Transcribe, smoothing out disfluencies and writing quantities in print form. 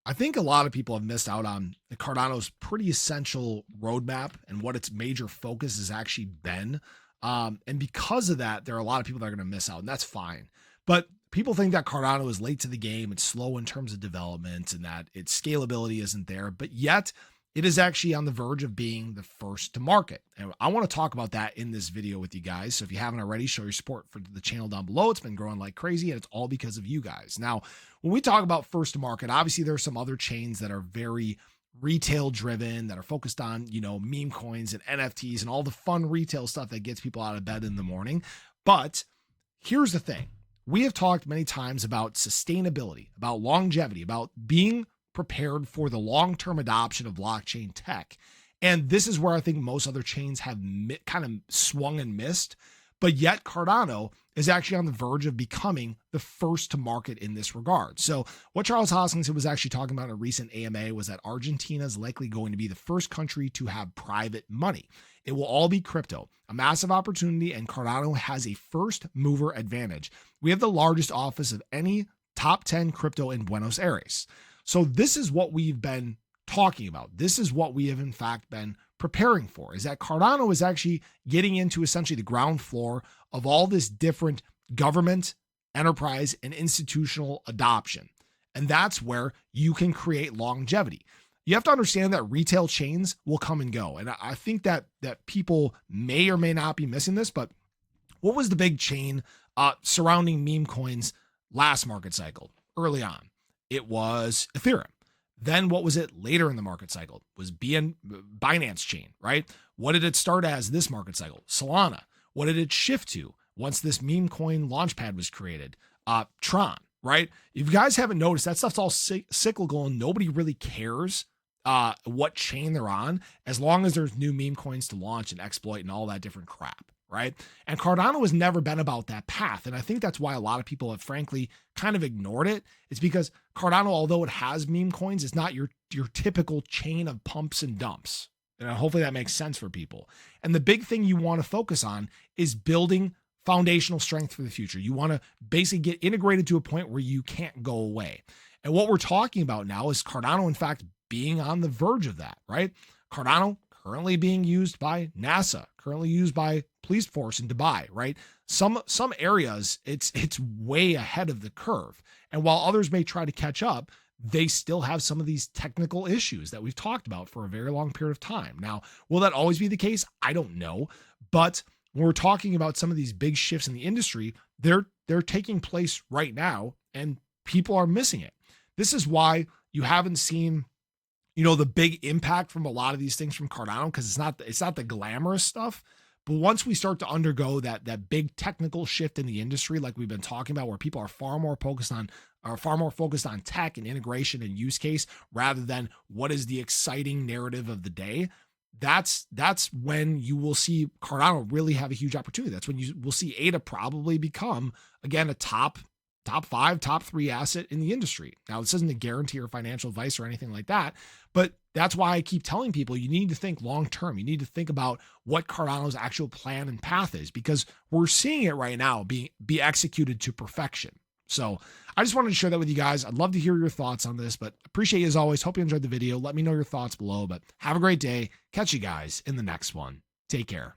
I think a lot of people have missed out on the Cardano's pretty essential roadmap and what its major focus has actually been. And because of that, there are a lot of people that are going to miss out, and that's fine. But people think that Cardano is late to the game, it's slow in terms of development, and that its scalability isn't there. But yet, it is actually on the verge of being the first to market. And I want to talk about that in this video with you guys. So if you haven't already, show your support for the channel down below. It's been growing like crazy, and it's all because of you guys. Now, when we talk about first to market, obviously there are some other chains that are very retail driven, that are focused on, meme coins and NFTs and all the fun retail stuff that gets people out of bed in the morning. But here's the thing. We have talked many times about sustainability, about longevity, about being prepared for the long-term adoption of blockchain tech. And this is where I think most other chains have kind of swung and missed. But yet Cardano is actually on the verge of becoming the first to market in this regard. So what Charles Hoskinson was actually talking about in a recent AMA was that Argentina is likely going to be the first country to have private money. It will all be crypto, a massive opportunity, and Cardano has a first mover advantage. We have the largest office of any top 10 crypto in Buenos Aires. So this is what we've been talking about. This is what we have in fact been preparing for, is that Cardano is actually getting into essentially the ground floor of all this different government, enterprise, and institutional adoption. And that's where you can create longevity. You have to understand that retail chains will come and go. And I think that people may or may not be missing this, but what was the big chain surrounding meme coins last market cycle early on? It was Ethereum. Then what was it later in the market cycle? It was Binance chain, right? What did it start as this market cycle? Solana. What did it shift to once this meme coin launchpad was created? Tron, right? If you guys haven't noticed, that stuff's all cyclical and nobody really cares what chain they're on, as long as there's new meme coins to launch and exploit and all that different crap, right? And Cardano has never been about that path. And I think that's why a lot of people have frankly kind of ignored it. It's because Cardano, although it has meme coins, is not your typical chain of pumps and dumps. And hopefully that makes sense for people. And the big thing you want to focus on is building foundational strength for the future. You want to basically get integrated to a point where you can't go away. And what we're talking about now is Cardano, in fact, being on the verge of that, right? Cardano currently being used by NASA, currently used by police force in Dubai, right? Some areas it's way ahead of the curve. And while others may try to catch up, they still have some of these technical issues that we've talked about for a very long period of time. Now, will that always be the case? I don't know. But when we're talking about some of these big shifts in the industry, they're taking place right now and people are missing it. This is why you haven't seen the big impact from a lot of these things from Cardano, because it's not the glamorous stuff. But once we start to undergo that big technical shift in the industry, like we've been talking about, where people are far more focused on tech and integration and use case rather than what is the exciting narrative of the day, that's when you will see Cardano really have a huge opportunity. That's when you will see ADA probably become, again, a top 5, top 3 asset in the industry. Now, this isn't a guarantee or financial advice or anything like that, but that's why I keep telling people you need to think long-term. You need to think about what Cardano's actual plan and path is, because we're seeing it right now be executed to perfection. So I just wanted to share that with you guys. I'd love to hear your thoughts on this, but appreciate you as always. Hope you enjoyed the video. Let me know your thoughts below, but have a great day. Catch you guys in the next one. Take care.